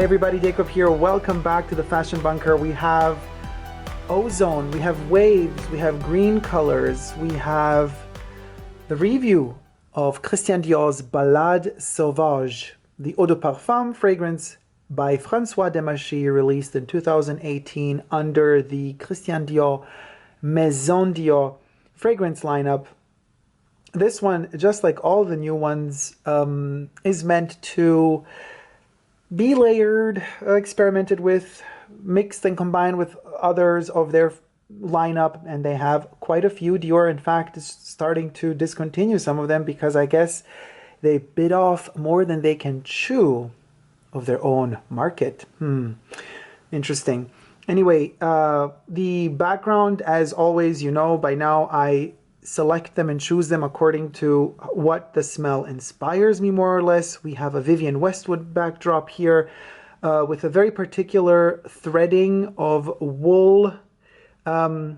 Hi everybody, Dacob here. Welcome back to the Fashion Bunker. We have ozone, we have waves, we have green colors, we have the review of Christian Dior's Balade Sauvage, the eau de parfum fragrance by François Demachy, released in 2018 under the Christian Dior Maison Dior fragrance lineup. This one, just like all the new ones, is meant to be layered, experimented with, mixed and combined with others of their lineup, and they have quite a few. Dior, in fact, is starting to discontinue some of them because I guess they bit off more than they can chew of their own market. Interesting. Anyway, the background, as always, you know by now, I select them and choose them according to what the smell inspires me, more or less. We have a Vivienne Westwood backdrop here with a very particular threading of wool. Very,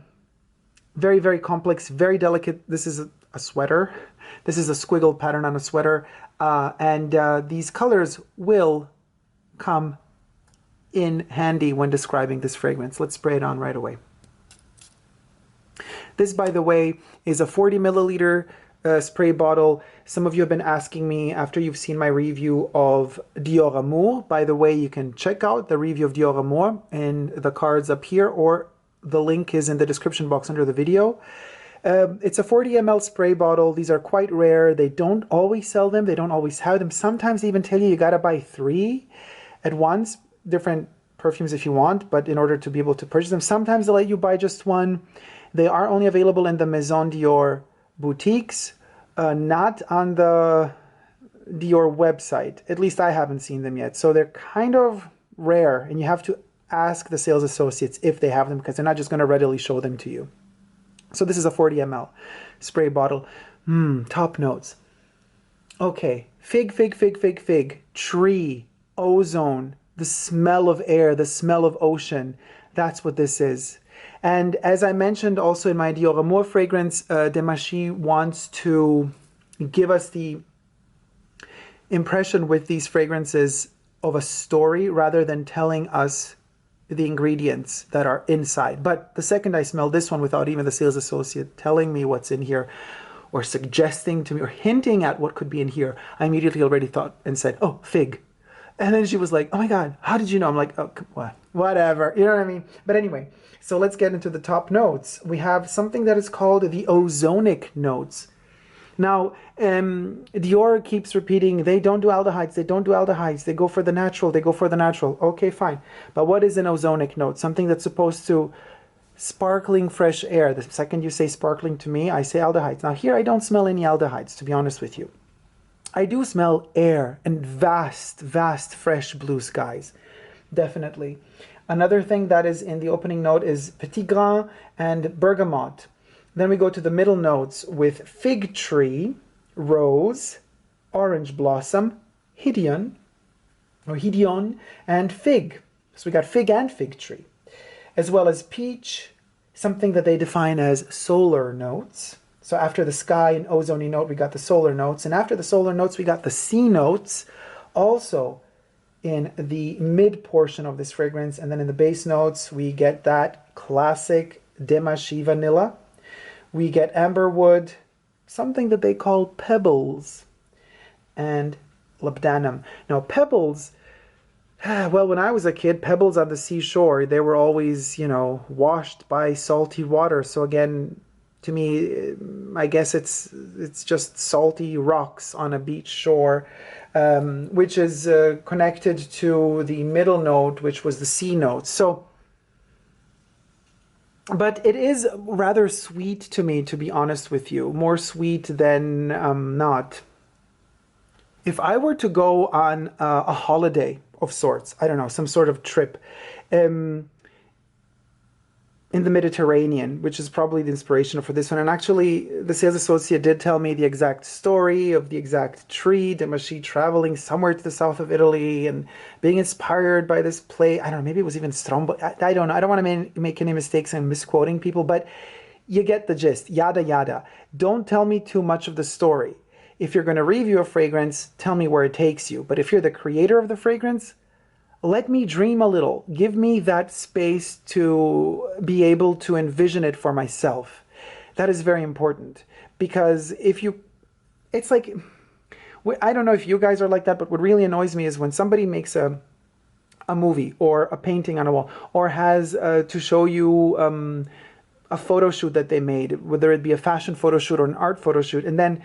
very complex, very delicate. This is a sweater. This is a squiggle pattern on a sweater. And these colors will come in handy when describing this fragrance. Let's spray it on right away. This, by the way, is a 40 milliliter spray bottle. Some of you have been asking me after you've seen my review of DIORAMOUR. By the way, you can check out the review of DIORAMOUR in the cards up here, or the link is in the description box under the video. It's a 40 ml spray bottle. These are quite rare. They don't always sell them. They don't always have them. Sometimes they even tell you gotta buy 3 at once, different perfumes if you want, but in order to be able to purchase them, sometimes they let you buy just one. They are only available in the Maison Dior boutiques, not on the Dior website. At least I haven't seen them yet. So they're kind of rare, and you have to ask the sales associates if they have them, because they're not just going to readily show them to you. So this is a 40 ml spray bottle. Top notes. Okay, fig, fig, fig, fig, fig, tree, ozone, the smell of air, the smell of ocean. That's what this is. And as I mentioned also in my DIORAMOUR fragrance, Demachy wants to give us the impression with these fragrances of a story rather than telling us the ingredients that are inside. But the second I smell this one without even the sales associate telling me what's in here or suggesting to me or hinting at what could be in here, I immediately already thought and said, oh, fig. And then she was like, oh my God, how did you know? I'm like, oh, what? Whatever, you know what I mean? But anyway, so let's get into the top notes. We have something that is called the ozonic notes. Now, Dior keeps repeating, they don't do aldehydes, they don't do aldehydes, they go for the natural, they go for the natural. Okay, fine. But what is an ozonic note? Something that's supposed to sparkling fresh air. The second you say sparkling to me, I say aldehydes. Now here I don't smell any aldehydes, to be honest with you. I do smell air and vast, vast fresh blue skies. Definitely. Another thing that is in the opening note is petit grain and bergamot. Then we go to the middle notes with fig tree, rose, orange blossom, hidion, and fig. So we got fig and fig tree. As well as peach, something that they define as solar notes. So after the sky and ozone note, we got the solar notes. And after the solar notes, we got the sea notes, also in the mid portion of this fragrance. And then in the base notes, we get that classic Demachy vanilla. We get amberwood, something that they call pebbles, and labdanum. Now pebbles, well, when I was a kid, pebbles on the seashore, they were always, you know, washed by salty water. So again, to me, I guess it's just salty rocks on a beach shore, which is connected to the middle note, which was the sea note. So, but it is rather sweet to me, to be honest with you, more sweet than not. If I were to go on a holiday of sorts, I don't know, some sort of trip, in the Mediterranean, which is probably the inspiration for this one. And actually, the sales associate did tell me the exact story of the exact tree, Demachy traveling somewhere to the south of Italy and being inspired by this play. I don't know, maybe it was even Strombo. I don't know. I don't want to make any mistakes and misquoting people, but you get the gist. Yada, yada. Don't tell me too much of the story. If you're going to review a fragrance, tell me where it takes you. But if you're the creator of the fragrance, let me dream a little. Give me that space to be able to envision it for myself. That is very important, because if you, it's like, I don't know if you guys are like that, but what really annoys me is when somebody makes a movie or a painting on a wall, or has to show you a photo shoot that they made, whether it be a fashion photo shoot or an art photo shoot, and then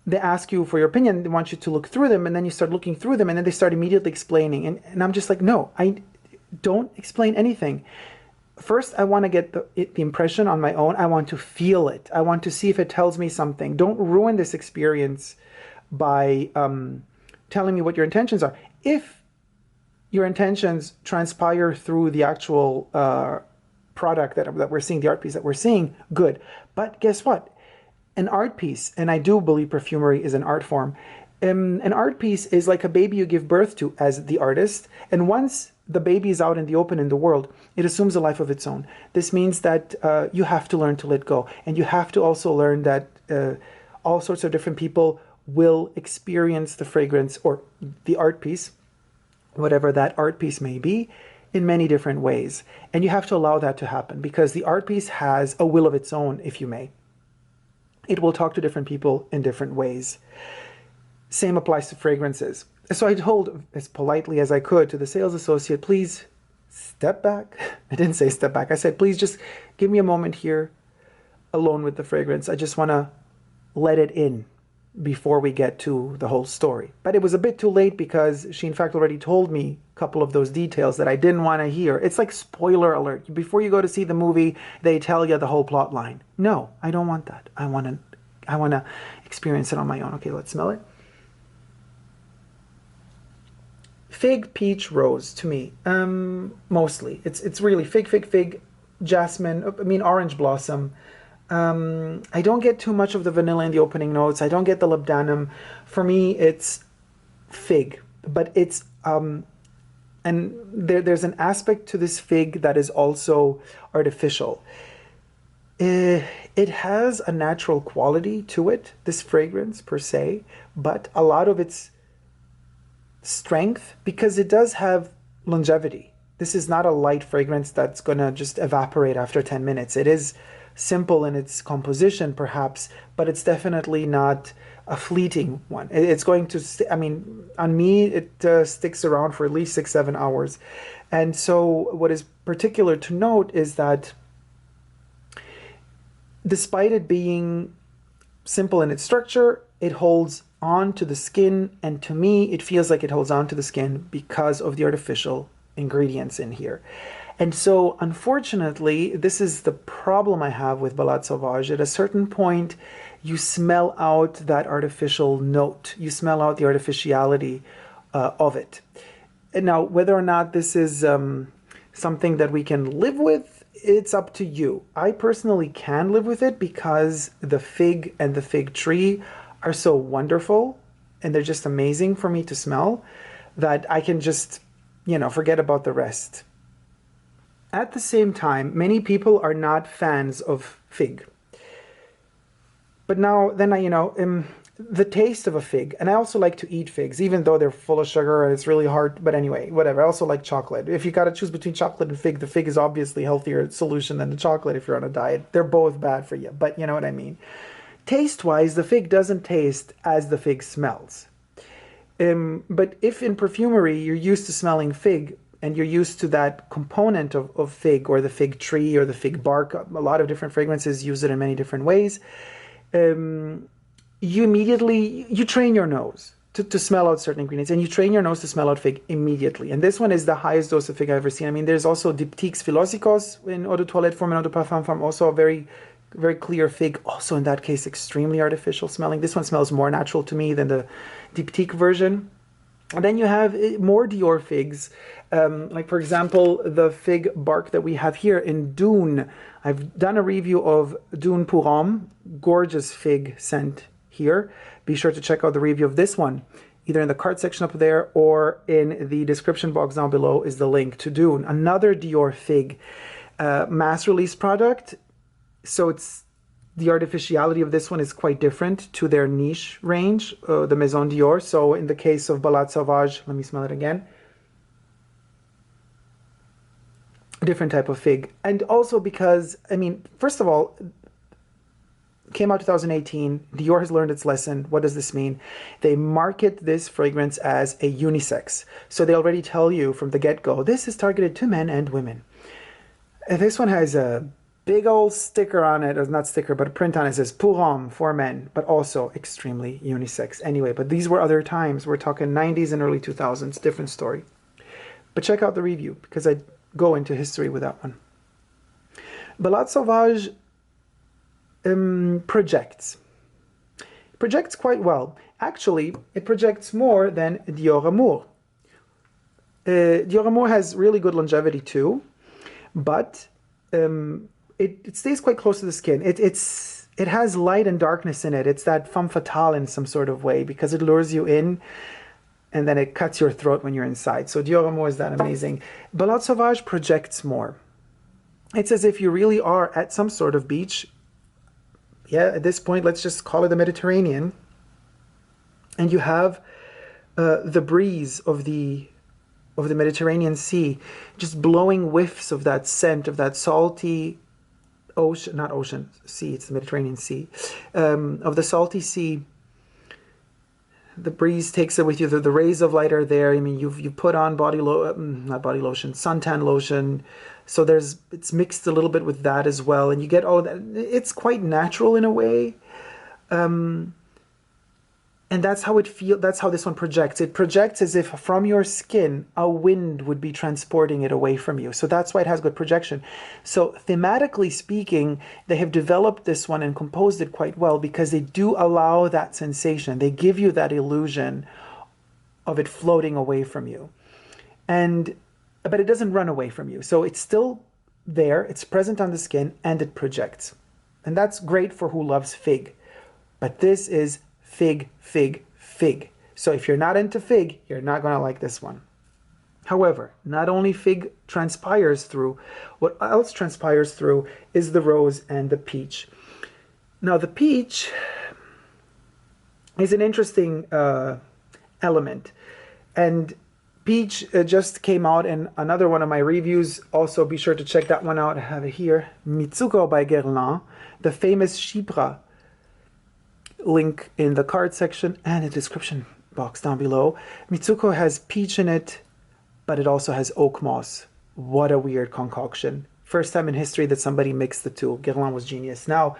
they ask you for your opinion, they want you to look through them, and then you start looking through them, and then they start immediately explaining, and I'm just like, no, I don't explain anything. First, I want to get the impression on my own. I want to feel it. I want to see if it tells me something. Don't ruin this experience by telling me what your intentions are. If your intentions transpire through the actual product that we're seeing, the art piece that we're seeing, good. But guess what? An art piece, and I do believe perfumery is an art form, an art piece is like a baby you give birth to as the artist, and once the baby is out in the open in the world, it assumes a life of its own. This means that you have to learn to let go, and you have to also learn that all sorts of different people will experience the fragrance or the art piece, whatever that art piece may be, in many different ways. And you have to allow that to happen, because the art piece has a will of its own, if you may. It will talk to different people in different ways. Same applies to fragrances. So I told, as politely as I could, to the sales associate, please step back. I didn't say step back. I said, please just give me a moment here alone with the fragrance. I just want to let it in before we get to the whole story. But it was a bit too late, because she in fact already told me a couple of those details that I didn't want to hear. It's like spoiler alert. Before you go to see the movie, they tell you the whole plot line. No, I don't want that. I want to experience it on my own. Okay, let's smell it. Fig, peach, rose to me. Mostly. It's really fig, jasmine, I mean orange blossom. I don't get too much of the vanilla in the opening notes. I don't get the labdanum. For me, it's fig, but it's and there's an aspect to this fig that is also artificial. It has a natural quality to it, this fragrance per se, but a lot of its strength, because it does have longevity. This is not a light fragrance that's gonna just evaporate after 10 minutes. It is simple in its composition perhaps, but it's definitely not a fleeting one. It's going to, I mean, on me, it sticks around for at least 6-7 hours. And so what is particular to note is that despite it being simple in its structure, it holds on to the skin. And to me, it feels like it holds on to the skin because of the artificial ingredients in here. And so, unfortunately, this is the problem I have with Balade Sauvage. At a certain point, you smell out that artificial note. You smell out the artificiality of it. And now, whether or not this is something that we can live with, it's up to you. I personally can live with it, because the fig and the fig tree are so wonderful, and they're just amazing for me to smell, that I can just, you know, forget about the rest. At the same time, many people are not fans of fig. But now, then the taste of a fig, and I also like to eat figs, even though they're full of sugar and it's really hard, but anyway, whatever. I also like chocolate. If you got to choose between chocolate and fig, the fig is obviously a healthier solution than the chocolate if you're on a diet. They're both bad for you, but you know what I mean. Taste-wise, the fig doesn't taste as the fig smells. But if in perfumery you're used to smelling fig, and you're used to that component of fig, or the fig tree, or the fig bark, a lot of different fragrances use it in many different ways, you train your nose to smell out certain ingredients, and you train your nose to smell out fig immediately. And this one is the highest dose of fig I've ever seen. I mean, there's also Diptyques Philosophiques in Eau de Toilette form and Eau de Parfum form, also a very, very clear fig, also in that case extremely artificial smelling. This one smells more natural to me than the Diptyque version. And then you have more Dior figs, like for example, the fig bark that we have here in DUNE. I've done a review of DUNE pour Homme, gorgeous fig scent here. Be sure to check out the review of this one, either in the card section up there or in the description box down below is the link to DUNE. Another Dior fig mass release product. So the artificiality of this one is quite different to their niche range, the Maison Dior. So in the case of Balade Sauvage, let me smell it again. different type of fig. And also because, I mean, first of all, came out 2018. Dior has learned its lesson. What does this mean? They market this fragrance as a unisex. So they already tell you from the get-go, this is targeted to men and women. And this one has a big old sticker on it, or not sticker, but a print on it. It says pour homme, for men, but also extremely unisex. Anyway, but these were other times. We're talking 90s and early 2000s, different story. But check out the review, because I go into history with that one. Balade Sauvage projects quite well. Actually, it projects more than DIORAMOUR. DIORAMOUR has really good longevity too, but it stays quite close to the skin. It has light and darkness in it. It's that femme fatale in some sort of way, because it lures you in and then it cuts your throat when you're inside. So DIORAMOUR is that amazing. Balade Sauvage projects more. It's as if you really are at some sort of beach. Yeah, at this point, let's just call it the Mediterranean. And you have the breeze of the Mediterranean Sea just blowing whiffs of that scent, of that salty ocean, not ocean, sea, it's the Mediterranean Sea, of the salty sea. The breeze takes it with you. The rays of light are there. I mean, you put on not body lotion, suntan lotion. So it's mixed a little bit with that as well, and you get all that. It's quite natural in a way, and that's how it feels. That's how this one projects. It projects as if from your skin a wind would be transporting it away from you. So that's why it has good projection. So thematically speaking, they have developed this one and composed it quite well, because they do allow that sensation. They give you that illusion of it floating away from you, but it doesn't run away from you. So it's still there, it's present on the skin, and it projects. And that's great for who loves fig. But this is fig, fig, fig. So if you're not into fig, you're not gonna like this one. However, not only fig transpires through, what else transpires through is the rose and the peach. Now the peach is an interesting element. And peach just came out in another one of my reviews. Also, be sure to check that one out. I have it here. Mitsuko by Guerlain, the famous Chypre. Link in the card section and the description box down below. Mitsuko has peach in it, but it also has oak moss. What a weird concoction. First time in history that somebody mixed the two. Guerlain was genius. Now,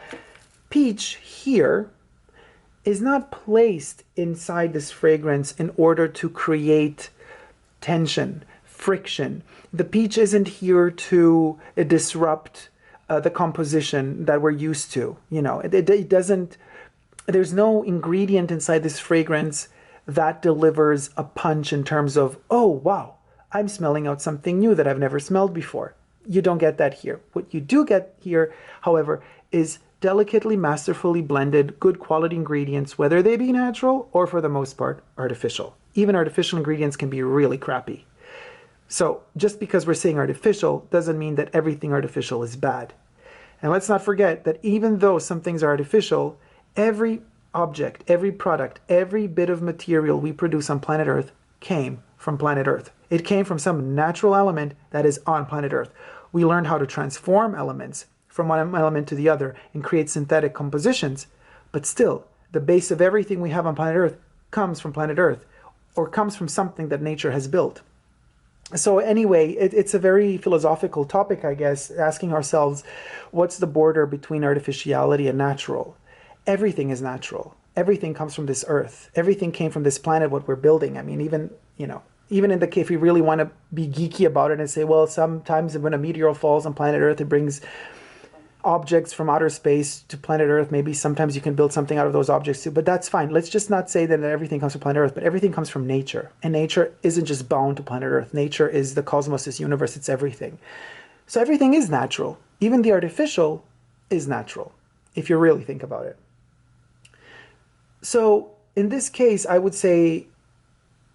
peach here is not placed inside this fragrance in order to create tension, friction. The peach isn't here to disrupt the composition that we're used to. You know, it doesn't, there's no ingredient inside this fragrance that delivers a punch in terms of, oh, wow, I'm smelling out something new that I've never smelled before. You don't get that here. What you do get here, however, is delicately, masterfully blended, good quality ingredients, whether they be natural or, for the most part, artificial. Even artificial ingredients can be really crappy. So just because we're saying artificial doesn't mean that everything artificial is bad. And let's not forget that even though some things are artificial, every object, every product, every bit of material we produce on planet Earth came from planet Earth. It came from some natural element that is on planet Earth. We learned how to transform elements from one element to the other and create synthetic compositions, but still, the base of everything we have on planet Earth comes from planet Earth, or comes from something that nature has built. So anyway, it's a very philosophical topic, I guess, asking ourselves, what's the border between artificiality and natural? Everything is natural. Everything comes from this earth. Everything came from this planet, what we're building. I mean, even in the case, if we really want to be geeky about it and say, well, sometimes when a meteor falls on planet Earth, it brings objects from outer space to planet Earth. Maybe sometimes you can build something out of those objects too, but that's fine. Let's just not say that everything comes from planet Earth, but everything comes from nature. And nature isn't just bound to planet Earth. Nature is the cosmos, this universe, it's everything. So everything is natural. Even the artificial is natural, if you really think about it. So in this case, I would say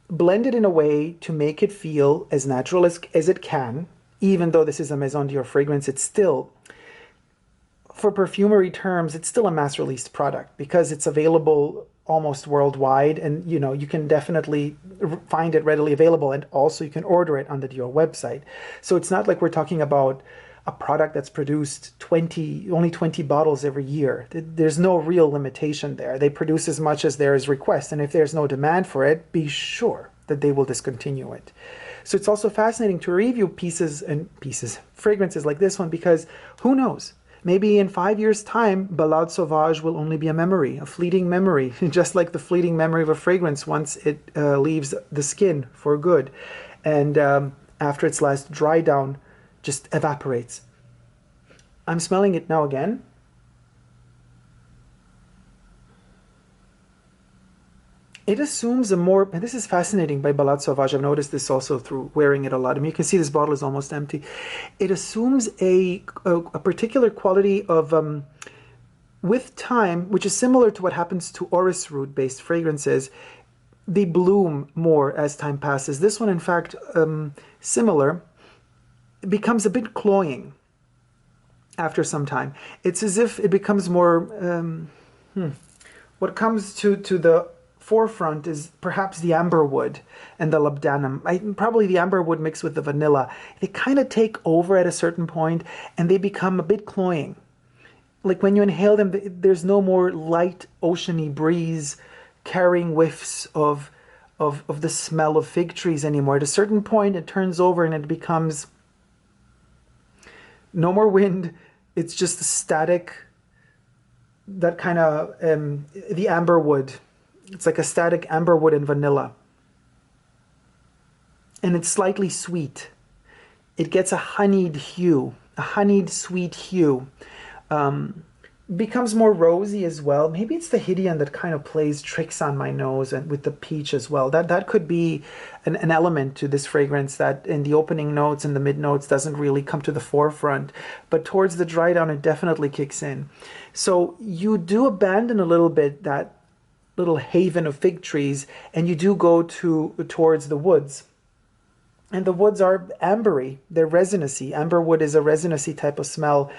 blend it in a way to make it feel as natural as it can. Even though this is a Maison Dior fragrance, it's still, for perfumery terms, it's still a mass-released product because it's available almost worldwide, and you know, you can definitely find it readily available, and also you can order it on the Dior website. So it's not like we're talking about a product that's produced only 20 bottles every year. There's no real limitation there. They produce as much as there is request, and if there's no demand for it, be sure that they will discontinue it. So it's also fascinating to review fragrances like this one, because who knows? Maybe in 5 years' time, Balade Sauvage will only be a memory, a fleeting memory, just like the fleeting memory of a fragrance once it leaves the skin for good. And after its last dry down, just evaporates. I'm smelling it now again. It assumes a more, and this is fascinating by Balade Sauvage, I've noticed this also through wearing it a lot. I mean, you can see this bottle is almost empty. It assumes a particular quality of, with time, which is similar to what happens to orris root based fragrances. They bloom more as time passes. This one, in fact, similar. It becomes a bit cloying after some time. It's as if it becomes more, what comes to the forefront is perhaps the amberwood and the labdanum. Probably the amberwood mixed with the vanilla. They kind of take over at a certain point, and they become a bit cloying. Like when you inhale them, there's no more light oceany breeze carrying whiffs of the smell of fig trees anymore. At a certain point, it turns over and it becomes no more wind. It's just a static, that kind of, the amberwood. It's like a static amberwood and vanilla. And it's slightly sweet. It gets a honeyed hue, a honeyed sweet hue. Becomes more rosy as well. Maybe it's the Hidian that kind of plays tricks on my nose, and with the peach as well. That could be an element to this fragrance that in the opening notes and the mid notes doesn't really come to the forefront. But towards the dry down, it definitely kicks in. So you do abandon a little bit that little haven of fig trees, and you do go towards the woods. And the woods are ambery, they're resinousy. Amberwood is a resinousy type of smell.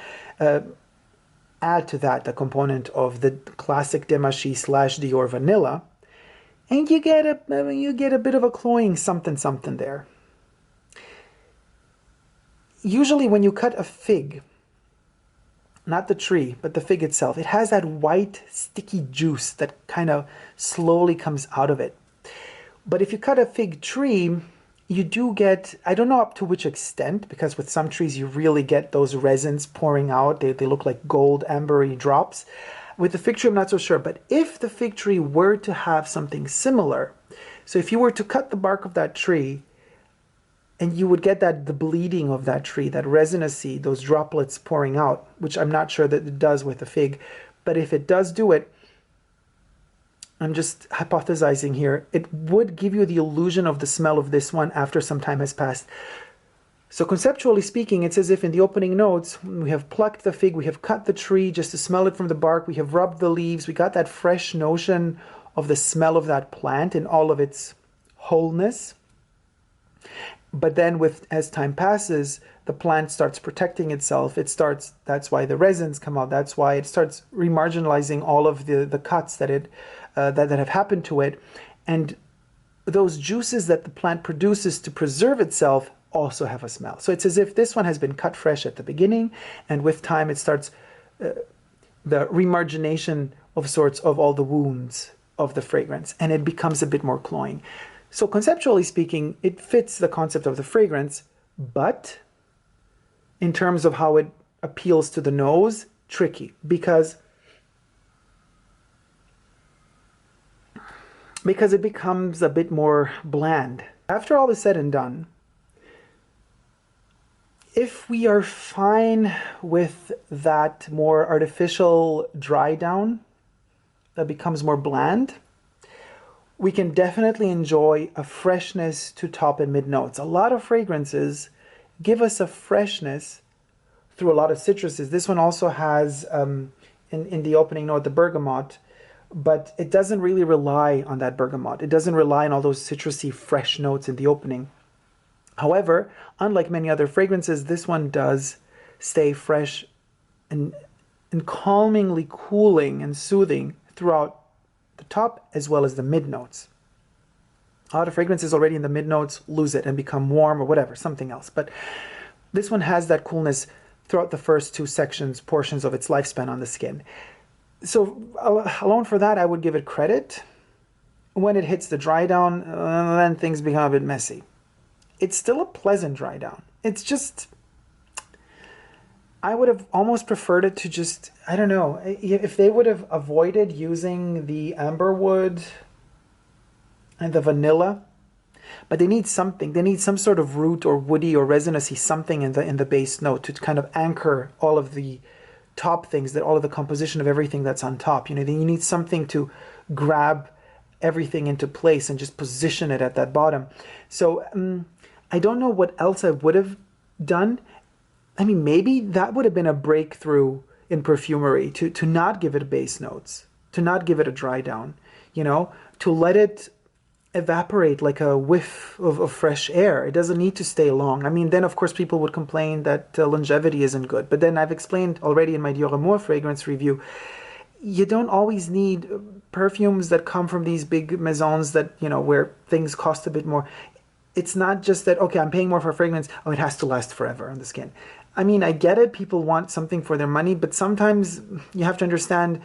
Add to that the component of the classic Demachy / Dior vanilla, and you get a bit of a cloying something there. Usually when you cut a fig, not the tree, but the fig itself, it has that white sticky juice that kind of slowly comes out of it. But if you cut a fig tree, you do get, I don't know up to which extent, because with some trees you really get those resins pouring out. They look like gold ambery drops. With the fig tree, I'm not so sure. But if the fig tree were to have something similar, so if you were to cut the bark of that tree, and you would get the bleeding of that tree, that resinousy, those droplets pouring out, which I'm not sure that it does with the fig. But if it does do it, I'm just hypothesizing here, it would give you the illusion of the smell of this one after some time has passed. So conceptually speaking, it's as if in the opening notes, we have plucked the fig, we have cut the tree just to smell it from the bark, we have rubbed the leaves, we got that fresh notion of the smell of that plant in all of its wholeness. But then as time passes, the plant starts protecting itself. That's why the resins come out. That's why it starts remarginalizing all of the cuts that have happened to it. And those juices that the plant produces to preserve itself also have a smell. So it's as if this one has been cut fresh at the beginning, and with time it starts the remargination of sorts of all the wounds of the fragrance, and it becomes a bit more cloying. So conceptually speaking, it fits the concept of the fragrance, but in terms of how it appeals to the nose, tricky, because it becomes a bit more bland. After all is said and done, if we are fine with that more artificial dry down that becomes more bland, we can definitely enjoy a freshness to top and mid notes. A lot of fragrances give us a freshness through a lot of citruses. This one also has, in the opening note, the bergamot, but it doesn't really rely on that bergamot. It doesn't rely on all those citrusy fresh notes in the opening. However, unlike many other fragrances, this one does stay fresh and calmingly cooling and soothing throughout the top as well as the mid notes. A lot of fragrances already in the mid notes lose it and become warm or whatever, something else. But this one has that coolness throughout the first two portions of its lifespan on the skin. So alone for that, I would give it credit. When it hits the dry down, then things become a bit messy. It's still a pleasant dry down. It's just, I would have almost preferred it to just, I don't know, if they would have avoided using the amberwood and the vanilla, but they need something. They need some sort of root or woody or resinousy something in the base note to kind of anchor all of the top things, all of the composition of everything that's on top. You know, you need something to grab everything into place and just position it at that bottom. So I don't know what else I would have done. I mean, maybe that would have been a breakthrough in perfumery, to not give it base notes, to not give it a dry down, you know, to let it evaporate like a whiff of fresh air. It doesn't need to stay long. I mean, then of course people would complain that longevity isn't good. But then I've explained already in my Dior AMOUR fragrance review, you don't always need perfumes that come from these big maisons that, you know, where things cost a bit more. It's not just that, okay, I'm paying more for a fragrance, oh, it has to last forever on the skin. I mean, I get it, people want something for their money, but sometimes you have to understand,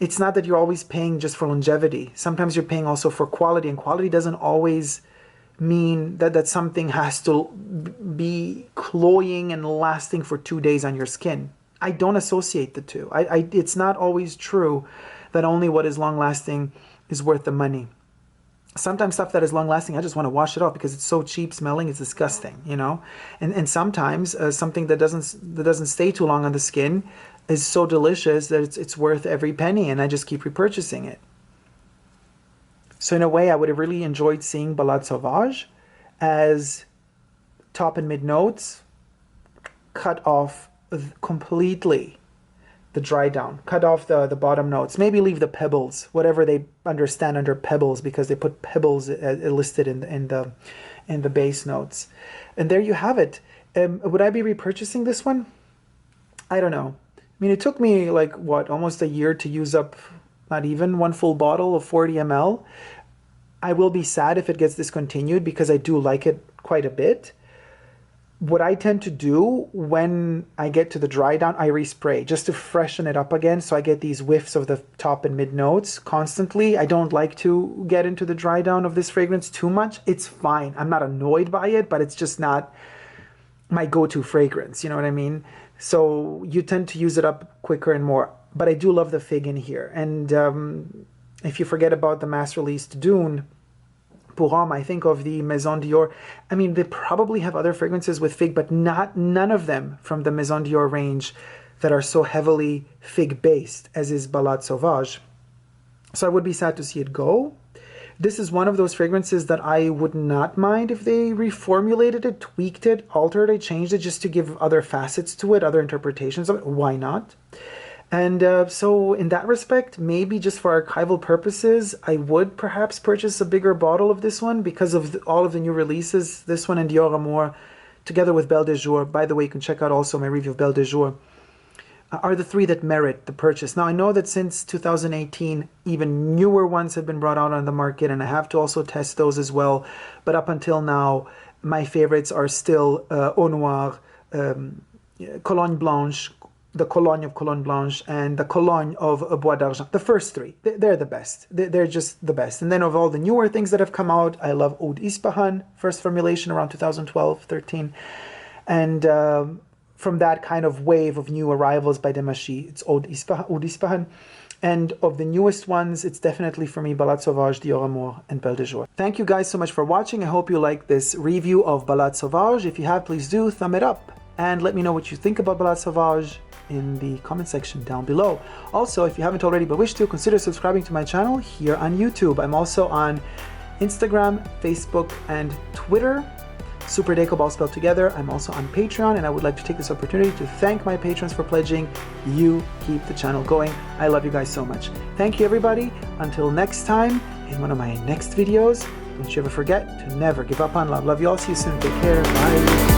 it's not that you're always paying just for longevity. Sometimes you're paying also for quality, and quality doesn't always mean that something has to be cloying and lasting for 2 days on your skin. I don't associate the two. It's not always true that only what is long-lasting is worth the money. Sometimes stuff that is long-lasting, I just want to wash it off because it's so cheap smelling, it's disgusting, you know? And sometimes something that doesn't stay too long on the skin is so delicious that it's worth every penny, and I just keep repurchasing it. So in a way, I would have really enjoyed seeing Balade Sauvage as top and mid notes cut off completely the dry down, cut off the bottom notes, maybe leave the pebbles, whatever they understand under pebbles, because they put pebbles listed in the base notes. And there you have it. Would I be repurchasing this one? I don't know. I mean, it took me like, what, almost a year to use up not even one full bottle of 40 ml. I will be sad if it gets discontinued because I do like it quite a bit. What I tend to do when I get to the dry down, I respray just to freshen it up again, so I get these whiffs of the top and mid notes constantly. I don't like to get into the dry down of this fragrance too much. It's fine. I'm not annoyed by it, but it's just not my go-to fragrance. You know what I mean? So you tend to use it up quicker and more. But I do love the fig in here. And if you forget about the mass-released Dune, pour homme, I think of the Maison Dior. I mean, they probably have other fragrances with fig, but none of them from the Maison Dior range that are so heavily fig-based as is Balade Sauvage. So I would be sad to see it go. This is one of those fragrances that I would not mind if they reformulated it, tweaked it, altered it, changed it, just to give other facets to it, other interpretations of it. Why not? And so in that respect, maybe just for archival purposes, I would perhaps purchase a bigger bottle of this one because of all of the new releases. This one and Dior AMOUR, together with Belle de Jour. By the way, you can check out also my review of Belle de Jour. Are the three that merit the purchase. Now, I know that since 2018, even newer ones have been brought out on the market, and I have to also test those as well. But up until now, my favorites are still EAU Noire, Cologne Blanche, the Cologne of Cologne Blanche, and the Cologne of Bois d'Argent. The first three, they're the best. They're just the best. And then of all the newer things that have come out, I love Eau d'Ispahan, first formulation around 2012, 13. And from that kind of wave of new arrivals by Demachy, it's Eau d'Ispahan. And of the newest ones, it's definitely for me Balade Sauvage, Dior AMOUR, and Belle de Jour. Thank you guys so much for watching. I hope you liked this review of Balade Sauvage. If you have, please do thumb it up. And let me know what you think about Balade Sauvage in the comment section down below. Also, if you haven't already but wish to, consider subscribing to my channel here on YouTube. I'm also on Instagram, Facebook, and Twitter. Super Dacob all spelled together. I'm also on Patreon, and I would like to take this opportunity to thank my patrons for pledging. You keep the channel going. I love you guys so much. Thank you, everybody. Until next time, in one of my next videos, don't you ever forget to never give up on love. Love you all. See you soon. Take care. Bye.